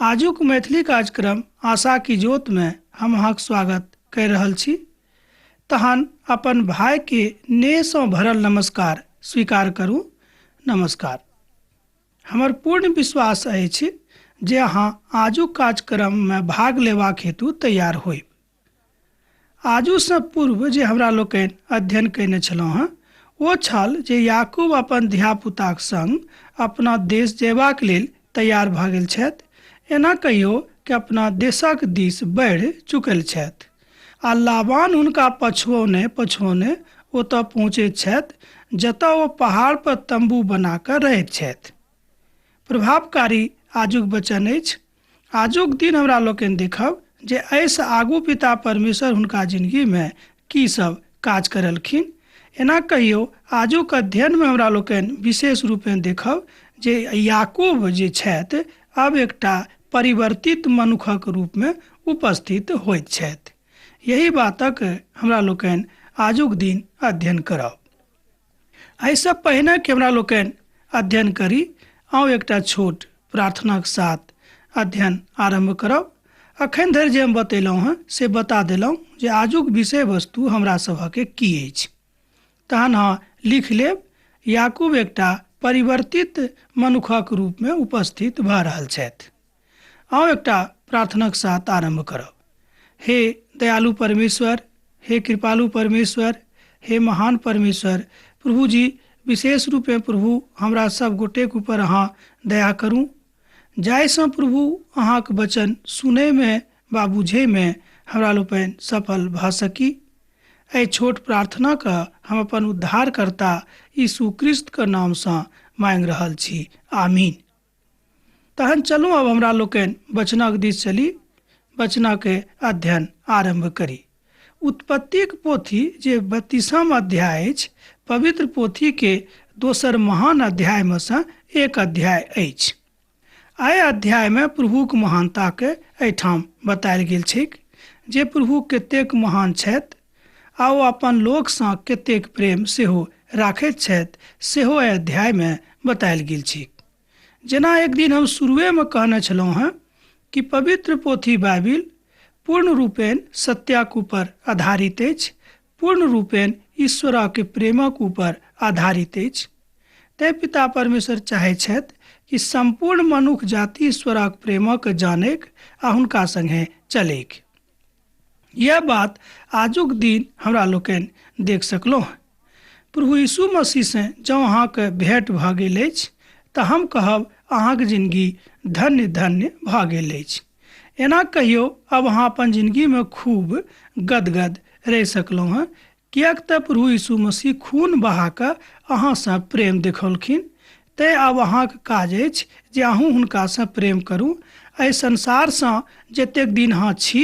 आजुक मैथिली कार्यक्रम आशा की जोत में हम अहाँक स्वागत कर रहल छी। तहन अपन भाई के नेह सँ भरल नमस्कार स्वीकार करू। नमस्कार। हमर पूर्ण विश्वास अछि जे अहाँ आजुक कार्यक्रम में भाग लेबाक हेतु तैयार होइब। आजू सँ पूर्व जे हमरा लोकनि अध्ययन कयने छलहुँ हेँ ओ छल जे याकूब अपन धियापुताक संग अपना देश जयबाक लेल तैयार भऽ गेल छथि। एना कहियो कि अपना देशक दिस बढ़ि चुकल छथि आ लाबान हुनका पछुओने ओतय पहुँचैत छथि जतय ओ पहाड़ पर तम्बू बना कऽ रहैत छथि। प्रभावकारी आजुक वचन अछि। आजुक दिन हमरा लोकनि देखब जे एहिसँ आगू पिता परमेश्वर हुनका जिंदगी में की सब काज करलखिन। एना कहियो आजुक अध्ययन में हमरा लोकनि विशेष रूपें देखब जे याकूब जे छथि आब एकटा परिवर्तित मनुखक रूप में उपस्थित होइत छथि। यही बातक हमरा लोकनि आजुक दिन अध्ययन करब। एहिसँ पहिने कि हमरा लोकनि अध्ययन करी आउ एकटा छोट प्रार्थनाक साथ अध्ययन आरंभ करब। अखन धरि जे हम बतेलहुँ हेँ से बता देलहुँ जे आजुक विषय वस्तु हमरा सभके की अछि। तहन अहाँ लिख लेब याकूब एकटा परिवर्तित मनुखक रूप में उपस्थित भऽ रहल छथि। आउ एकटा प्रार्थनाक साथ आरंभ करब। हे दयालु परमेश्वर, हे कृपालु परमेश्वर, हे महान परमेश्वर, प्रभु जी विशेष रूपें प्रभु हमरा सब गोटेक ऊपर अहाँ दया करूँ जाहिसँ प्रभु अहाँक वचन सुनै में वा बुझै में हमरा लोकनि सफल भऽ सकी। एहि छोट प्रार्थना के हम अपन उद्धारकर्ता यीशु क्रिस्त के नाम सँ मांगि रहल छी। आमीन। तहन चलू अब हमरा लोकनि वचनक दिस चली, वचनक अध्ययन आरंभ करी। उत्पत्तिक पोथी जे 32वां अध्याय अछि पवित्र पोथी के दोसर महान अध्याय में सँ एक अध्याय अछि। एहि अध्याय में प्रभुक महानता के एहिठाम बतायल गेल छैक जे प्रभु कतेक महान छथि आ ओ अपन लोक सँ कतेक प्रेम सेहो राखैत छथि सेहो एहि अध्याय में बतायल गेल छैक। जेना एक दिन हम शुरुए में कहने छलहुँ हेँ कि पवित्र पोथी बाइबिल पूर्ण रूपेण सत्यक ऊपर आधारित अछि, पूर्ण रूपेण ईश्वरक प्रेमक ऊपर आधारित अछि। तैं पिता परमेश्वर चाहैत छथि कि संपूर्ण मनुष्य जाति ईश्वरक प्रेमक जानैक आ हुनका संगे चलैक। यह बात आजुक दिन हमरा लोकनि देख सकलहुँ हैं। प्रभु यीशु मसीह से जँ अहाँके भेंट भऽ गेल अछि तऽ हम कहब अहाँक जिंदगी धन्य धन्य भऽ गेल अछि। एना कहियो अब अहाँ अपन जिंदगी में खूब गदगद रहि सकलहुँ हैं किएक तऽ प्रभु यीशु मसीह खून बहा कऽ अहाँसँ प्रेम देखौलखिन। तैं आब अहाँक काज अछि जे अहूँ हुनकासँ प्रेम करू। एहि संसारसँ जतेक दिन अहाँ छी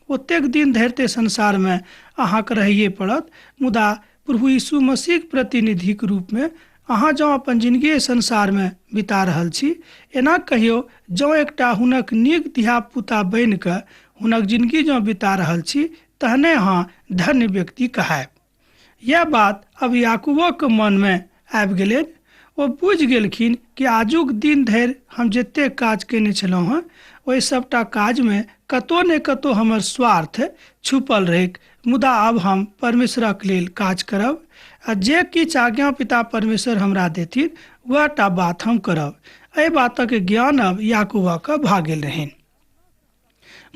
ओतेक दिन धरि ते संसार में अहाँके रहैए पड़त, मुदा प्रभु यीशु मसीहक प्रतिनिधिक रूप में अहाँ जँ अपन जिंदगी संसार में बिता रहल छी, एना कहियो जँ एकटा हुनक नीक धियापुता बनि कऽ हुनक जिंदगी जँ बिता रहल छी तहने अहाँ धन्य व्यक्ति कहायब। यह बात अब याकूबक मन में आबि गेलनि। ओ बुझि गेलखिन कि आजुक दिन धरि हम जतेक काज केने छलहुँ हेँ ओहि सबटा काज में कतौ ने कतौ हमर स्वार्थ छुपल रहैक, मुदा अब हम परमेश्वरक लेल काज करब आ जे किछु आज्ञा पिता परमेश्वर हमरा देथिन वह टा बात हम करब। एहि बातक ज्ञान अब याकूबक भऽ गेल रहनि।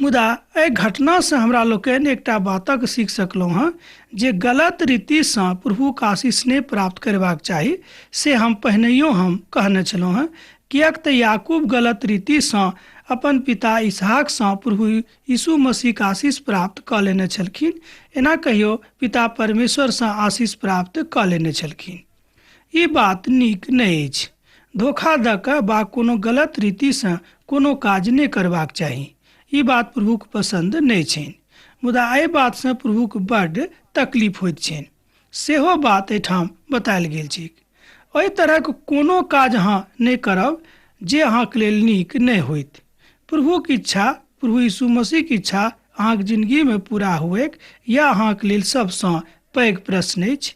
मुदा एहि घटना से हमरा लोकनि एकटा बातक सीख सकलहुँ हैं जे गलत रीति सँ प्रभुक आशीष नहि प्राप्त करबाक चाही। से हम पहिनहियो हम कहने छलहुँ हैं किएक तऽ याकूब गलत रीति सँ अपन पिता इसहाक सँ प्रभु यीशु मसीहक आशीष प्राप्त कऽ लेने छलखिन। एना कहियो पिता परमेश्वर सँ आशीष प्राप्त कऽ लेने छलखिन। ई बात नीक नहि अछि। धोखा दऽ कऽ वा कोनो गलत रीति सँ कोनो काज नहि करबाक चाही। ई बात प्रभुक पसंद नहि छनि, मुदा एहि बात सँ प्रभुक बड्ड तकलीफ होइत छनि सेहो बात एहिठाम बतायल गेल छै। ओहि तरहक कोनो काज अहाँ नहि करब जे अहाँके लेल नीक नहि होइत। प्रभुक इच्छा, प्रभु यीशु मसीहक इच्छा अहाँक जिंदगी में पूरा हुएक यह अहाँके लेल सबसँ पैघ प्रश्न अछि।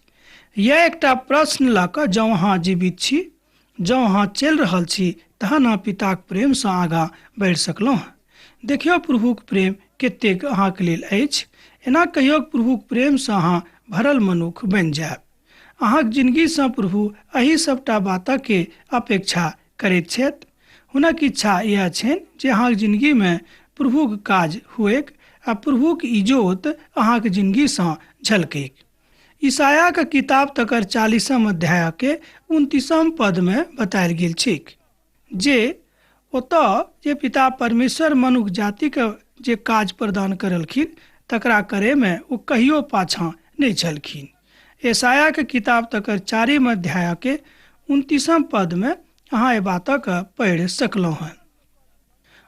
यह एकटा प्रश्न लऽ कऽ जँ अहाँ जीवित छी, जँ अहाँ चलि रहल छी तहन अहाँ पिताक प्रेमसँ आगाँ बढ़ि सकलहुँ हँ। देखियौ प्रभुक प्रेम कतेक अहाँके लेल अछि। एना कहियौ प्रभुक प्रेमसँ अहाँ भरल मनुष्य बनि जायब। अहाँक जिन्दगीसँ प्रभु एहि सभटा बातके अपेक्षा करैत छथि। हुनक इच्छा इएह छनि जे अहाँक जिन्दगीमे प्रभुक काज हुएक आ प्रभुक इजोत अहाँक जिन्दगीसँ झलकैक। ईसायाक किताब तकर 40 अध्यायके 29 पदमे बतायल गेल छैक जे ओतऽ जे पिता परमेश्वर मनुष्य जातिके जे काज प्रदान करलखिन तकरा करैमे ओ कहियो पाछाँ नहि छलखिन। ईसायाके किताब तकर 4 अध्यायके 29 पदमे अहाँ एहि बातक पढ़ि सकलहुँ हँ।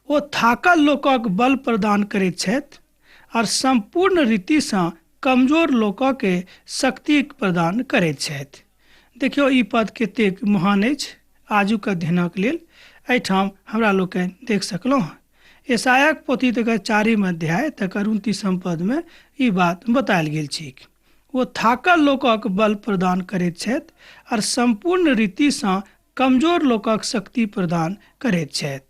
ओ थाकल लोकक बल प्रदान करैत छथि और संपूर्ण रीतिसँ कमजोर लोकके शक्ति प्रदान करैत छथि। देखियौ ई पद कतेक महान अछि आजुक अध्ययनक लेल। एहिठाम हमरा लोकनि देख सकलहुँ हँ। ईसायाक पोथी तकर 4 अध्याय तकर 29 पदमे ई बात बतायल गेल छैक। ओ थाकल लोकक बल प्रदान करैत छथि और संपूर्ण रीतिसँ कमजोर लोकक शक्ति प्रदान करैत छथि।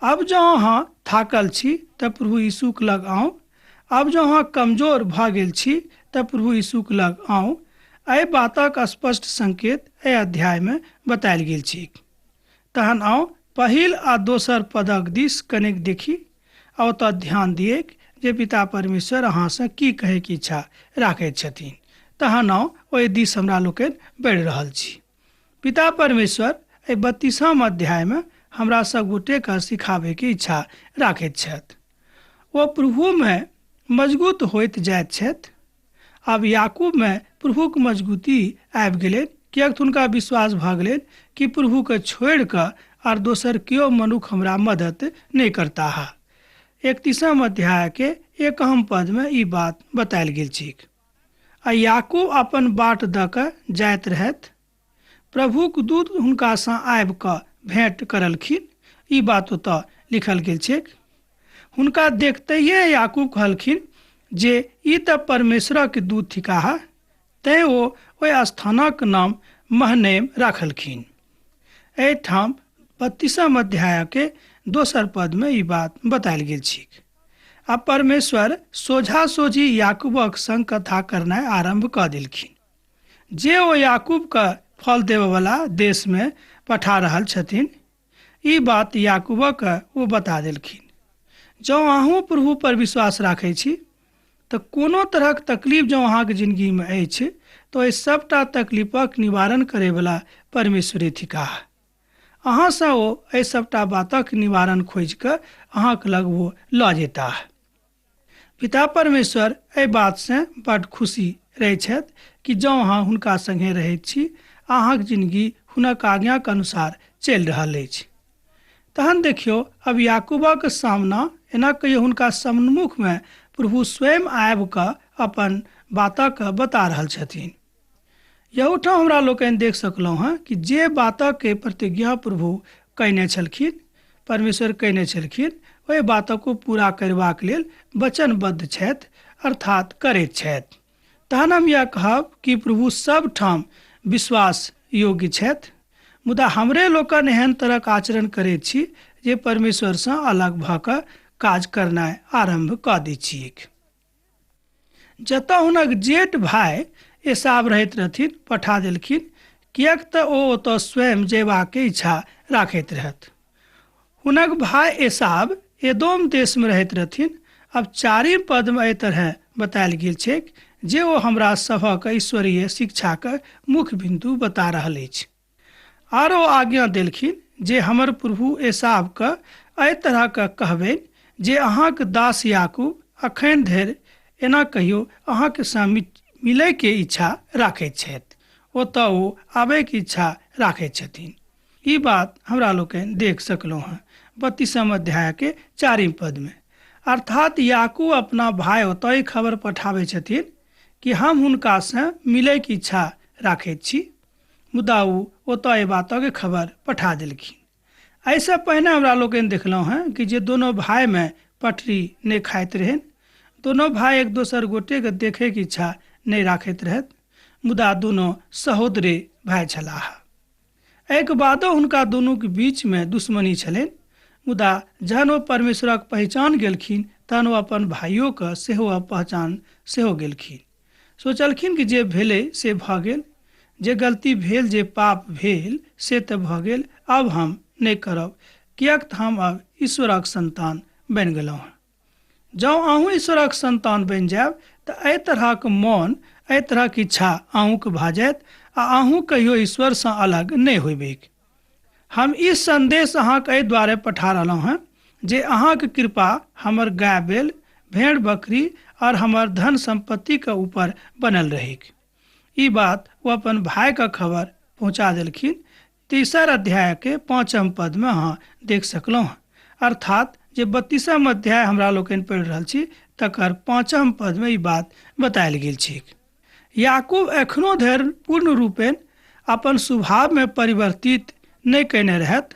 अब जँ अहाँ थाकल छी तऽ प्रभु यीशुक लग आउ। अब जँ अहाँ कमजोर भऽ गेल छी तऽ प्रभु यीशुक लग आउ। एहि बातक स्पष्ट संकेत एहि अध्यायमे बतायल गेल छैक। तहन आउ पहिल आ दोसर पदक दिस कनेक देखी आ ओतऽ ध्यान दियैक जे पिता परमेश्वर अहाँसँ की कहैके इच्छा राखैत छथिन। तहन आउ ओहि दिस हमरा लोकनि बढ़ि रहल छी। पिता परमेश्वर एहि 32 अध्यायमे हमरा सब गोटेके सिखाबैके इच्छा राखैत छथि। ओ प्रभुमे मजबूत होइत जाइत छथि। आब याकूबमे प्रभुक मजबूती आबि गेलनि, किएक तऽ हुनका विश्वास भऽ गेलनि कि प्रभुके छोड़ि कऽ आर दोसर केओ मनुष्य हमरा मदद नहीं करता है। 31 अध्यायके 1 पदमे ई बात बतायल गेल छैक। आ याकूब अपन बाट दऽ कऽ जाइत रहथि। प्रभुक दूत हुनकासँ आबि कऽ भेंट करलखिन। ई बात ओतऽ लिखल गेल छैक। हुनका देखते याकूब कहलखिन जे ई तऽ परमेश्वरक दूत थिकाह। तैँ ओ ओहि स्थानक नाम महनैम राखलखिन। एहिठाम 32 अध्यायके दोसर पदमे ई बात बतायल गेल छैक। आ परमेश्वर सोझा सोझी याकूबक संग कथा करनाइ आरंभ कऽ देलखिन जे ओ याकूबके फल देबयवला देशमे पठा रहल छथिन। ई बात याकूबके ओ बता देलखिन। जँ अहूँ प्रभु पर विश्वास राखै छी तऽ कोनो तरहक तकलीफ जँ अहाँके जिन्दगीमे अछि तऽ ओहि सभटा तकलीफक निवारण करैवला परमेश्वरे थिकाह। अहाँसँ ओ एहि सभटा बातक निवारण खोजि कऽ अहाँके लग ओ लऽ जेताह। पिता परमेश्वर एहि बातसँ बड्ड खुशी रहैत छथि कि जँ अहाँ हुनका सङ्गे रहैत छी अहाँके जिन्दगी हुनक आज्ञाके अनुसार चलि रहल अछि। तहन देखियौ अब याकूबक सामना एना कहियो हुनका सम्मुखमे प्रभु स्वयं आबि कऽ अपन बातक बता रहल छथिन। यहूठाम हमरा लोकनि देख सकलहुँ हँ कि जे बातके प्रतिज्ञा प्रभु कयने छलखिन, परमेश्वर कयने छलखिन, ओहि बातक को पूरा करबाक लेल वचनबद्ध छथि अर्थात करैत छथि। तहन हम यह कहब कि प्रभु सब ठाम विश्वास योग्य छथि। मुदा हमरे लोकनि एहन तरहक आचरण करैत छी जे परमेश्वरसँ अलग भऽ कऽ काज करनाइ आरंभ कऽ दै छियै। जतऽ हुनक जेठ भाय एसाव रहैत रहथिन पठा देलखिन, किएक तऽ ओ ओतऽ स्वयं जेबाके इच्छा राखैत रहथि। हुनक भाय एसाव एदोम देशमे रहैत रहथिन। अब 4 पदमे एहि तरह बतायल गेल छै जे ओ हमरा सभक ईश्वरीय शिक्षाके मुख्य बिंदु बता रहल अछि। आर ओ आज्ञा देलखिन जे हमर प्रभु एसावके एहि तरहके कहबनि जे अहाँके दास याकूब अखन धरि एना कहियो अहाँके संग मिलैके इच्छा राखैत छथि, ओतऽ ओ आबैके इच्छा राखैत छथिन। ई बात हमरा लोकनि देख सकलहुँ हँ 32 अध्यायके 4 पदमे। अर्थात याकूब अपना भाय ओतऽ खबर पठाबै छथिन कि हम हुनकासँ मिलैके इच्छा राखैत छी, मुदा ओ ओतऽ एहि बातके खबर पठा देलखिन। एहिसँ पहिने हमरा लोकनि देखलहुँ हँ कि जे दोनों भायमे पटरी नहि खाइत रहनि। दोनों भाई एक दोसर गोटेके देखैके इच्छा नहीं राखैत रहथि, मुदा दुनू सहोदरे भाई छलाह। एहिके बादो हुनका दुनूके बीचमे दुश्मनी छलनि, मुदा जहन ओ परमेश्वरक पहचान गेलखिन तहन ओ अपन भाइयोके सेहो पहचान सेहो गेलखिन। सोचलखिन कि जे भेलै से भऽ गेल, जे गलती भेल, जे पाप भेल से तऽ भऽ गेल, अब हम नहि करब, किएक तऽ हम अब ईश्वरक संतान बनि गेलहुँ हँ। जँ अहूँ ईश्वरक संतान बनि जायब तऽ एहि तरहक मौन, एहि तरहक इच्छा अहूँके भऽ जायत आ अहूँ कहियो ईश्वरसँ अलग नहि होयबैक। हम ई संदेश अहाँके एहि दुआरे पठा रहलहुँ हँ जे अहाँके कृपा हमर गाय बैल, भेड़ बकरी और हमर धन संपत्तिके ऊपर बनल रहेक। ई बात वो अपन भाइके खबर पहुँचा देलखिन। 3 अध्याय के 5 पद में अहाँ देख सकलहुँ हँ, अर्थात जे 32 अध्याय हमरा लोकनि पढ़ि रहल छी तकर 5 पद में ई बात बतायल गेल छै। याकूब एखनो धरि पूर्ण रूपेण अपन स्वभाव में परिवर्तित नहीं कयने रहत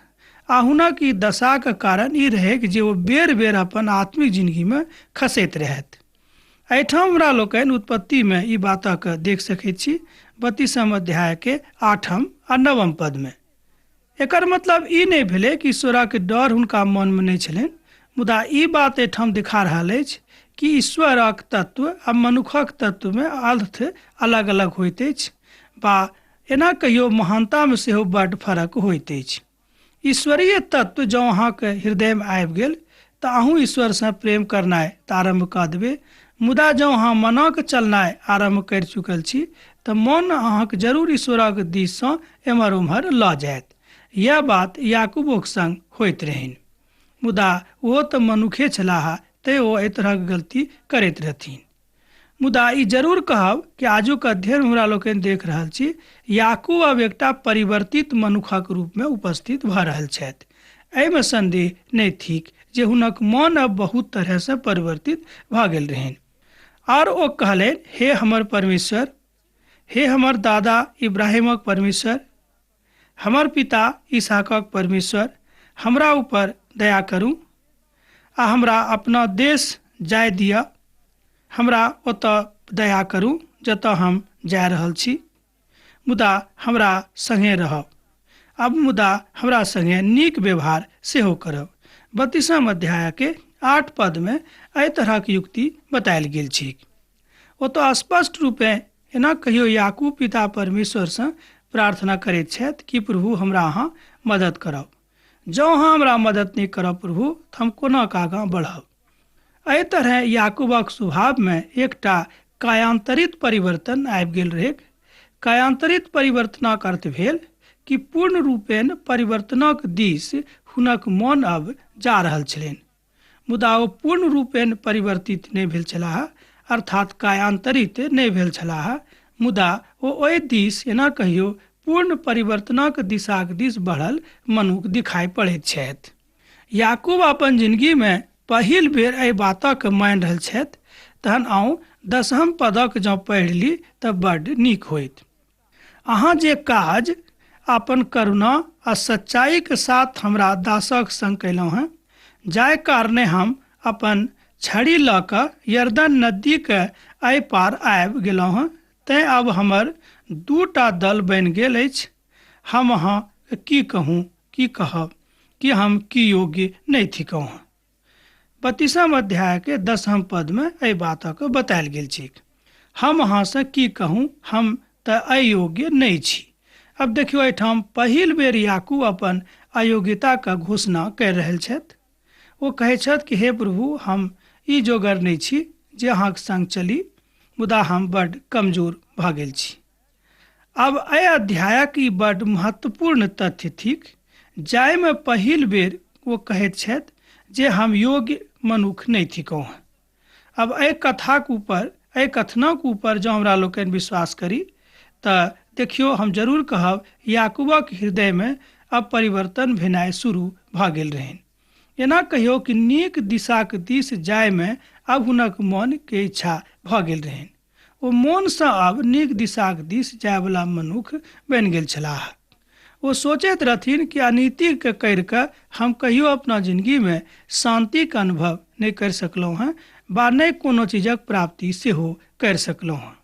आ हुनक ई दशाके कारण ई रहै कि जे वो बेर बेर अपन आत्मिक जिंदगी में खसैत रहत। एहिठाम हमरा लोकनि उत्पत्ति में ई बातक देख सकैत छी 32 अध्याय के 8 आ 9 पद में। एकर मतलब ई नहीं भेलै कि ईश्वरक डर हुनका मन में नहीं छलनि, मुदा ई बात एहिठाम दिखा रहल अछि कि ईश्वरक तत्व आ मनुखक तत्व में अर्थ अलग अलग होइत अछि, बा एना कहियो महानता में सेहो बड्ड फर्क होइत अछि। ईश्वरीय तत्व जँ अहाँके हृदय में आबि गेल तऽ अहूँ ईश्वरसँ प्रेम करनाइ तऽ आरम्भ कऽ देबै, मुदा जँ अहाँ मनक चलनाइ आरम्भ कर चुकल छी तऽ मन अहाँके जरूर ईश्वरक दिससँ एम्हर उम्हर लऽ जायत। यह बात याकूबक संग होइत रहनि, मुदा ओ तऽ मनुखे छलाह तैँ ओ एहि तरहक गलती करैत रहथिन। मुदा ई जरूर कहब कि आजुक अध्ययन हमरा लोकनि देख रहल छी याकूब अब एकटा परिवर्तित मनुखक रूप में उपस्थित भऽ रहल छथि। एहिमे संदेह नहीं थिक जे हुनक मन अब बहुत तरह से परिवर्तित भऽ गेल रहनि। और ओ कहलनि, हे हमर परमेश्वर, हे हमर दादा इब्राहिमक परमेश्वर, हमर पिता इसहाकक परमेश्वर, हमरा ऊपर दया करू आ हमरा अपना देश जाय दिअ। हमरा ओतऽ दया करू जतऽ हम जा रहल छी, मुदा हमरा संगे रहब, अब मुदा हमरा संगे नीक व्यवहार सेहो करब। 32 अध्याय के 8 पद में एहि तरहक युक्ति बतायल गेल छै। ओतऽ स्पष्ट रूपे एना कहियो याकूब पिता परमेश्वरसँ प्रार्थना करैत छथि कि प्रभु हमरा अहाँ मदद करब। जँ अहाँ हमरा मदद नहीं करब प्रभु तऽ हम कोना आगाँ बढ़ब। एहि तरह याकूबक स्वभाव में एकटा कायांतरित परिवर्तन आबि गेल रहैक। कायांतरित परिवर्तनक अर्थ भेल कि पूर्ण रूपेण परिवर्तनक दिस हुनक मन अब जा रहल छलनि, मुदा ओ पूर्ण रूपेण परिवर्तित नहीं भेल छलाह, अर्थात कायांतरित नहीं भेल छलाह, मुदा ओ ओहि दिस एना कहियो पूर्ण परिवर्तनक दिशाक दिस बढ़ल मनुख दिखाई पड़ैत छथि। याकूब अपन जिंदगी में पहिल बेर एहि बातक मानि रहल छथि, तहन आउ 10 पदक जँ पढ़ि ली तऽ बड्ड नीक होइत। अहाँ जे काज अपन करुणा आ सच्चाई के साथ हमरा दासक संग कयलहुँ हैं, जाहि कारणे हम अपन छड़ी लऽ कऽ यरदन नदी के एहि पार आबि गेलहुँ हैं, तैँ अब हमर 2टा दल बनि गेल अछि। हम अहाँ की कहूँ, की कहब कि हम की योग्य नहीं थिकहुँ। 32 अध्याय के 10 पद में एहि बातक बतायल गेल छै। हम अहाँसँ की कहूँ, हम तऽ अयोग्य नहीं छी। अब देखियो एहिठाम पहिल बेर याकूब अपन अयोग्यता का घोषणा कर रहल छथि। वो कहै छथि कि हे प्रभु, हम ई जोगर नहीं छी जे अहाँके संग चली, मुदा हम बड्ड कमजोर भऽ गेल छी। अब एहि अध्यायक ई बड्ड महत्वपूर्ण तथ्य थिक, जाहिमे पहिल बेर वो कहैत छथि जे हम योग्य मनुख नहीं थिकहुँ। अब एहि कथाक ऊपर, एहि कथनक ऊपर जँ हमरा लोकनि विश्वास करी तऽ देखियो हम जरूर कहब याकूबक हृदय में अब परिवर्तन भेनाइ शुरू भऽ गेल रहनि। एना कहियो कि नीक दिशाक दिस जाय में अब हुनक मन के इच्छा भऽ गेल रहनि। ओ मोनसँ अब नीक दिशाक दिस जायवला मनुख बनि गेल छलाह। वो सोचैत रहथिन कि अनीति के करि कऽ हम कहियो अपना जिंदगी में शांतिक अनुभव नहीं कर सकलहुँ हैं, बा नहीं कोनो चीजक प्राप्ति सेहो कर सकलहुँ हैं।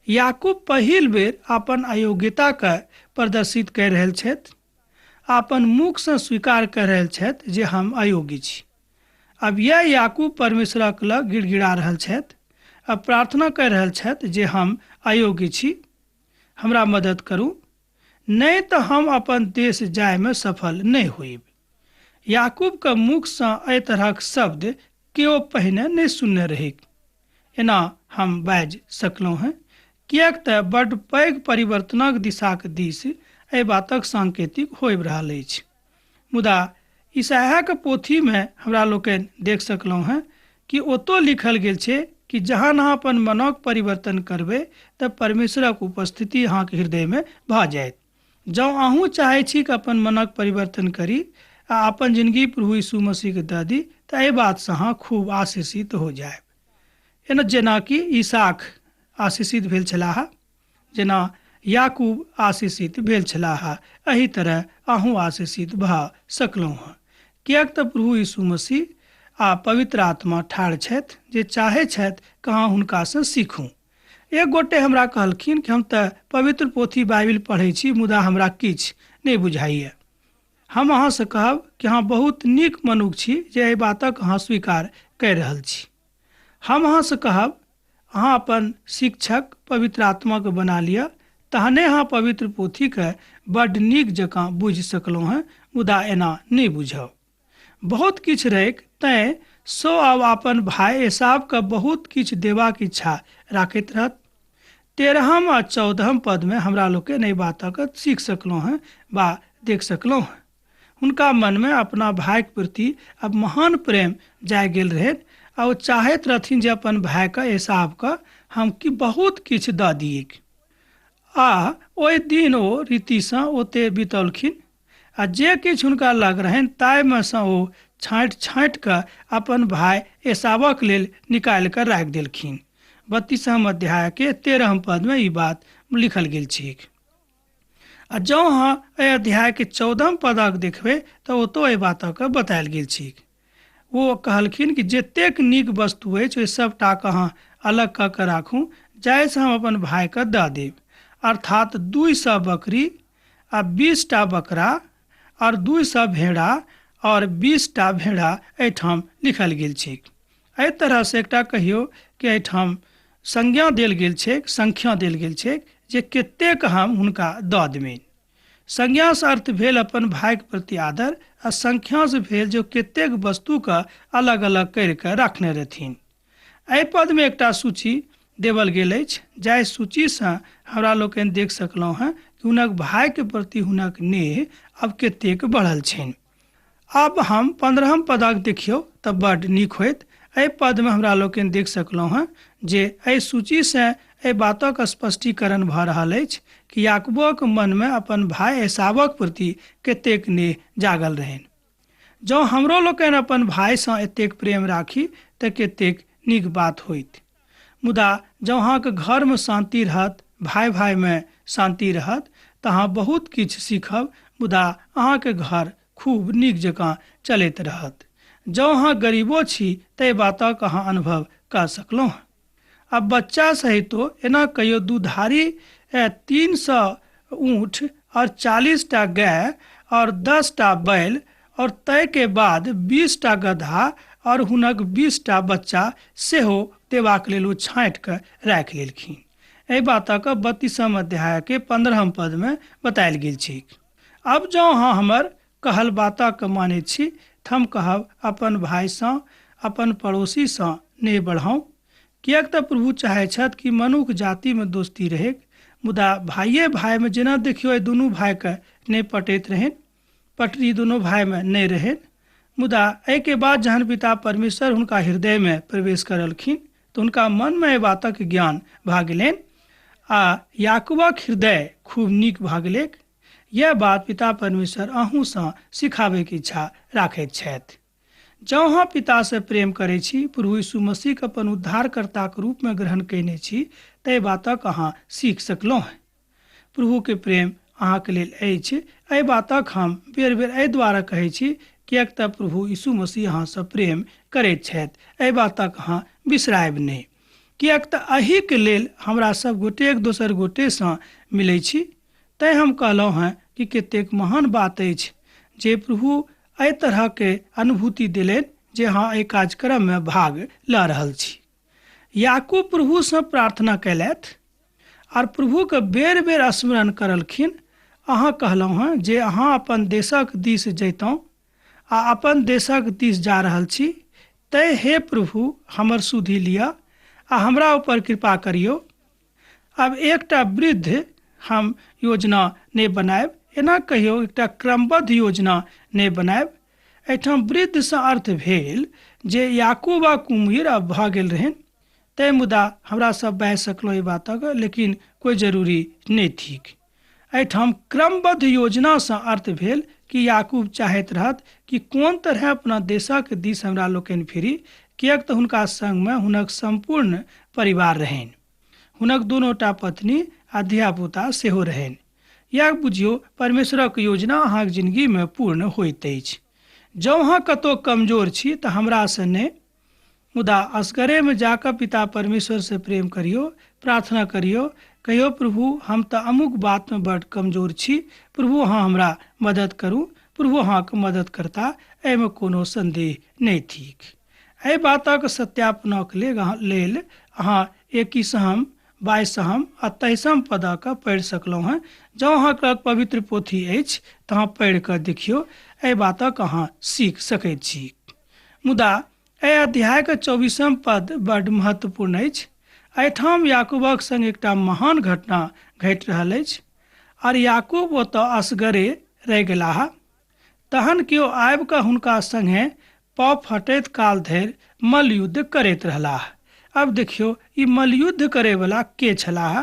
याकूब पहिल बेर अपन अयोग्यता के प्रदर्शित कर रहल छथि, अपन मुख से स्वीकार कर रहल छथि जे हम अयोग्य छी। अब यह याकूब परमेश्वरक लग गिड़गिड़ा रहल छथि, अब प्रार्थना कर रहल छथि जे हम अयोग्य छी, हमरा मदद करू, नहीं तो हम अपन देश जाय में सफल नहीं होइब। याकूब के मुख से एहि तरहक शब्द केओ पहिने नहीं सुनने रहे। एना हम बाजि सकलहुँ हैं, किएक तऽ बड्ड पैघ परिवर्तनक दिशाक दिस एहि बातक सांकेतिक होइब रहल अछि। मुदा ईसाया के पोथी में हमरा लोकनि देख सकलहुँ हैं कि ओतो लिखल गेल छै कि जहाँ अहाँ अपन मनक परिवर्तन करबै तऽ परमेश्वरक उपस्थिति अहाँके हृदय में भऽ जायत। जँ अहूँ चाहै छी कि अपन मनक परिवर्तन करी आ अपन जिंदगी प्रभु यीशु मसीह के दऽ दी तऽ एहि बात से अहाँ खूब आशीषित हो जायब। एना जेना कि ईसाक आशीषित भेल छलाह, जेना याकूब आशीषित भेल छलाह, एही तरह अहूँ आशीषित भऽ सकलहुँ हैं। किएक तऽ प्रभु यीशु मसीह आ पवित्र आत्मा ठाढ़ छथि जे चाहै छथि कि अहाँ हुनकासँ सीखू। एक गोटे हमरा कहलखिन कि हम तऽ पवित्र पोथी बाइबिल पढ़ै छी मुदा हमरा किछु नहि बुझाइए। हम अहाँसँ कहब कि अहाँ बहुत नीक मनुख छी जे एहि बातक अहाँ स्वीकार करि रहल छी। हम अहाँसँ कहब अहाँ अपन शिक्षक पवित्र आत्माके बना लिअ, तहने अहाँ पवित्र पोथीके बड्ड नीक जकाँ बुझि सकलहुँ हैं, मुदा एना नहि बुझब। बहुत किछु रहैक तैँ सो आब अपन भाई एसावके बहुत किछु देबाक इच्छा राखैत रहत। 13 आ 14 पद में हमरा लोकनि एहि बातक सीख सकलहुँ हैं वा देख सकलहुँ हैं। हुनका मन में अपना भाई के प्रति अब महान प्रेम जाग गेल रहनि आ ओ चाहैत रहथिन जे अपन भाईके एसावके हम कि बहुत किछु दऽ दियैक। आ ओहि दिन ओ रीतिसँ ओते बितौलखिन आ जे किछु हुनका लग रहनि ताहिमे सँ ओ छाँटि छाँटि कऽ अपन भाई एसावक लेल निकालि कऽ राखि देलखिन। 32 अध्याय के 13 पद में ई बात लिखल गेल छै। आ जँ अहाँ एहि अध्याय के 14 पदक देखबै तऽ ओतौ एहि बातक बतायल गेल छै। ओ कहलखिन कि जतेक नीक वस्तु अछि ओहि सबटाके अहाँ अलग कऽ कऽ राखू, जाहिसँ हम अपन भाईके दऽ देब। अर्थात 200 बकरी आ 20टा बकरा और 200 भेड़ा और 20टा भेड़ा एहिठाम लिखल गेल छै। एहि तरह से एकटा कहियो कि एहिठाम संज्ञा देल गेल छै, संख्या देल गेल छै जे कतेक हम हुनका दऽ देबनि। संज्ञा से अर्थ भेल अपन भाई के प्रति आदर आ संख्या से भेल जो कतेक वस्तु के अलग अलग करके रखने रहथिन। एहि पद में एकटा सूची देवल गेल अछि, जाहि सूची से हमरा लोकनि देख सकलहुँ हैं कि हुनक भाई के प्रति हुनक नेह अब कतेक बढ़ल छनि। अब हम 15 पदक देखियौ तऽ बड्ड नीक होइत। एहि पद में हमरा लोकनि देख सकलहुँ हैं जे एहि सूची से एहि बातक स्पष्टीकरण भऽ रहल अछि कि याकूबक मन में अपन भाई एसावक प्रति कतेक नेह जागल रहनि। जँ हमरो लोकनि अपन भाईसँ एतेक प्रेम राखी तऽ कतेक नीक बात होइत। मुदा जँ अहाँके घरमे शांति रहत, भाई भाई में शांति रहत तऽ अहाँ बहुत किछु सीखब, मुदा अहाँके घर खूब नीक जकाँ चलैत रहत। जँ अहाँ गरीबो छी तऽ एहि बातक अहाँ अनुभव कऽ सकलहुँ हैं। अब बच्चा सहितो एना कहियो दुधारी 300 ऊँट और 40टा गाय और 10टा बैल और तय के बाद 20टा गधा और हुनक 20टा बच्चा सेहो देबाक लेल ओ छाँटि कऽ राखि लेलखिन। एहि बातक 32 अध्याय के 15 पद में बतायल गेल छै। अब जँ अहाँ हमर कहल बातक मानैत छी तऽ हम कहब अपन भाईसँ अपन पड़ोसीसँ नहि बढ़ाउ, किएक तऽ प्रभु चाहै छथि कि मनुष्य जाति में दोस्ती रहै, मुदा भाइये भाई में जेना देखियौ दुनू भाईके नहि पटैत रहनि, पटरी दुनू भाई में नहि रहनि। मुदा एहिके बाद जहन पिता परमेश्वर हुनका हृदय में प्रवेश करलखिन तऽ हुनका मन में एहि बातक ज्ञान भऽ गेलनि आ याकूबक हृदय खूब नीक भऽ गेलैक। यह बात पिता परमेश्वर अहूँसँ सिखाबैके इच्छा राखैत छथि। जँ अहाँ पिता से प्रेम करै छी, प्रभु यीशु मसीह के अपन उद्धारकर्ताके रूप में ग्रहण कयने छी तऽ एहि बातक अहाँ सीख सकलहुँ हैं। प्रभु के प्रेम अहाँके लेल अछि। एहि बातक हम बेर बेर एहि दुआरे कहै छी किएक तऽ प्रभु यीशु मसीह अहाँसँ प्रेम करैत छथि। एहि बातक अहाँ बिसरायब नहि। किएक तऽ एहिके लेल हमरा सब गोटे एक दोसर गोटेसँ मिलै छी। तैँ हम कहलहुँ हैं कि कतेक महान बात अछि जे प्रभु एहि तरहके अनुभूति देलनि जे अहाँ एहि कार्यक्रममे भाग लऽ रहल छी। याकूब प्रभुसँ प्रार्थना कयलथि और प्रभुके बेर बेर स्मरण करलखिन। अहाँ कहलहुँ हैं जे अहाँ अपन देशक दिस जैतहुँ आ अपन देशक दिस जा रहल छी, तैँ हे प्रभु हमर सुधि लिअ आ हमरा ऊपर कृपा करियौ। अब एकटा वृद्ध हम योजना नहि बनायब, एना कहियौ एकटा क्रमबद्ध योजना नहि बनायब। एहिठाम वृद्धसँ अर्थ भेल जे याकूब आ कुम्हीर अब भऽ गेल रहनि, तै मुदा हमरा सब बाजि सकलहुँ एहि बातक, लेकिन कोई जरूरी नहि थिक। एहिठाम क्रमबद्ध योजनासँ अर्थ भेल कि याकूब चाहैत रहत कि कोन तरह अपना देशक दिस हमरा लोकनि फिरी, किएक तऽ हुनका संगमे हुनक सम्पूर्ण परिवार रहनि, हुनक दुनूटा पत्नी आ धियापुता सेहो रहनि। या बुझियौ परमेश्वरक योजना अहाँके जिन्दगीमे पूर्ण होइत अछि। जँ अहाँ कतहु कमजोर छी तऽ हमरासँ नहि, मुदा असगरेमे जाकऽ पिता परमेश्वरसँ प्रेम करियौ, प्रार्थना करियौ, कहियौ प्रभु हम तऽ अमुक बातमे बड्ड कमजोर छी, प्रभु अहाँ हमरा मदद करू, प्रभु अहाँके मदद करता, एहिमे कोनो संदेह नहि थिक। एहि बातक सत्यापनक लेल अहाँ 21 22 आ 23 पदक पढ़ि सकलहुँ हैं। जँ अहाँके पवित्र पोथी अछि तऽ अहाँ पढ़ि कऽ देखियौ, एहि बातक अहाँ सीख सकैत छी। मुदा एहि अध्यायके 24 पद बड्ड महत्वपूर्ण अछि। एहिठाम याकूबक संग एकटा महान घटना घटि रहल अछि और याकूब ओतऽ असगरे रहि गेलाह। तहन केओ आबि कऽ हुनका संगे पाँव फटैत काल धरि मल्लयुद्ध करैत रहलाह। अब देखियौ ई मल्लयुद्ध करैवला के छलाह,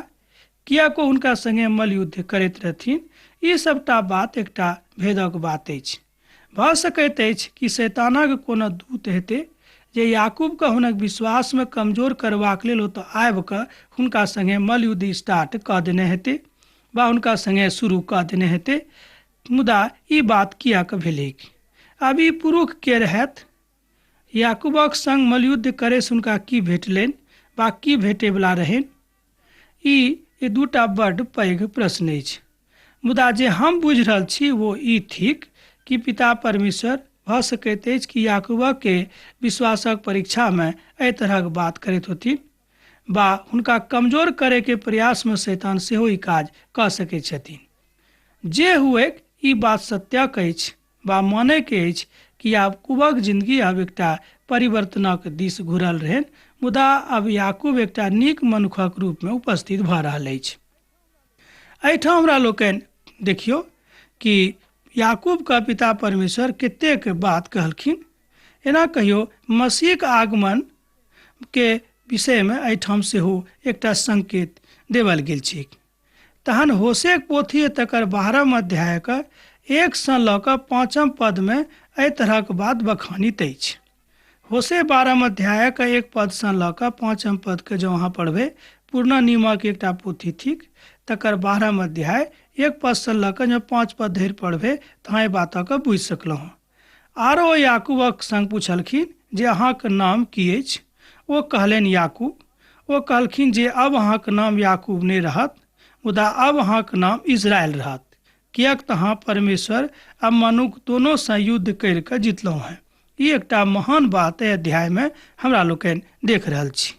किएक हुनका संगे मल्लयुद्ध करैत रहथिन। ई सबटा बात एकटा भेदक बात अछि। भऽ सकैत अछि कि शैतानक कोनो दूत हेतै जे याकूबके हुनक विश्वासमे कमजोर करबाक लेल ओतऽ आबि कऽ हुनका संगे मल्लयुद्ध स्टार्ट कऽ देने हेतै वा हुनका संगे शुरू कऽ देने हेतै। मुदा ई बात किएक भेलै? आब ई पुरुष के रहथि? याकूबक संग मल्लयुद्ध करैसँ हुनका की भेटलनि वा की भेटैवला रहनि? ई दूटा बड्ड पैघ प्रश्न अछि। मुदा जे हम बुझि रहल छी वो ई थिक कि पिता परमेश्वर भऽ सकैत अछि कि याकूबक के विश्वासक परीक्षामे एहि तरहक बात करैत होथिन, वा हुनका कमजोर करैके प्रयासमे शैतान सेहो ई काज कऽ सकैत छथिन। जे हुए ई बात सत्यक अछि वा मानैके अछि कि याकूबक जिंदगी आब एकटा परिवर्तनक दिस घुरल रहनि, मुदा अब याकूब एकटा नीक मनुखक रूपमे उपस्थित भऽ रहल अछि। एहिठाम हमरा लोकनि देखियौ कि याकूब का पिता परमेश्वर कतेक बात कहलखिन। एना कहियौ मसीहक आगमन के विषयमे एहिठाम सेहो एकटा संकेत देवल गेल छै। तहन होशेक पोथी तकर 12 अध्यायके 1 से लऽ कऽ 5 पदमे एहि तरहक बात बखानित अछि। होशे 12 अध्यायके 1 पद से लऽ कऽ 5 पदके जँ अहाँ पढ़बै, पूर्ण नियमक एकटा पोथी थिक। तकर 12 अध्याय 1 पद से लऽ कऽ जँ 5 पद धरि पढ़बै तऽ अहाँ एहि बातके बुझि सकलहुँ। आरो ओ याकूबक संग पूछलखिन जे अहाँके नाम की अछि? ओ कहलनि याकूब। ओ कहलखिन जे अब अहाँके नाम याकूब नहि रहत, मुदा अब अहाँके नाम इजराइल रहत, किएक तऽ अहाँ परमेश्वर आ मनुख दोनोसँ युद्ध करि कऽ जितलहुँ हैं। ई एकटा महान बात एहि अध्यायमे हमरा लोकनि देख रहल छी।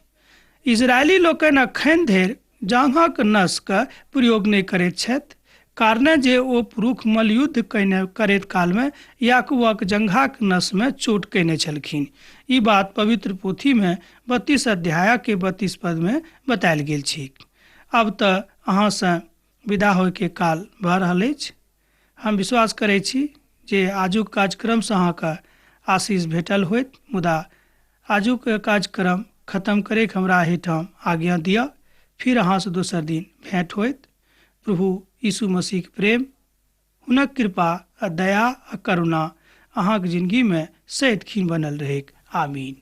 इजरायली लोकनि अखन धरि जाँघक नसके प्रयोग नहि करैत छथि, कारणे जे ओ पुरुष मल्लयुद्ध करैत कालमे याकूबक जंघाक नसमे चोट कयने छलखिन। ई बात पवित्र पोथीमे 32 अध्यायके 32 पदमे बतायल गेल छै। अब तऽ अहाँसँ विदा होइके काल भऽ रहल अछि। हम विश्वास करै छी जे आजुक कार्यक्रमसँ अहाँके आशीष भेटल होइत। मुदा आजुक कार्यक्रम खत्म करैके हमरा एहिठाम आज्ञा दिअ, फिर अहाँसँ दोसर दिन भेंट होइत। प्रभु यीशु मसीहके प्रेम, हुनक कृपा आ दया आ करुणा अहाँके जिंदगीमे सदिखन बनल रहैक। आमीन।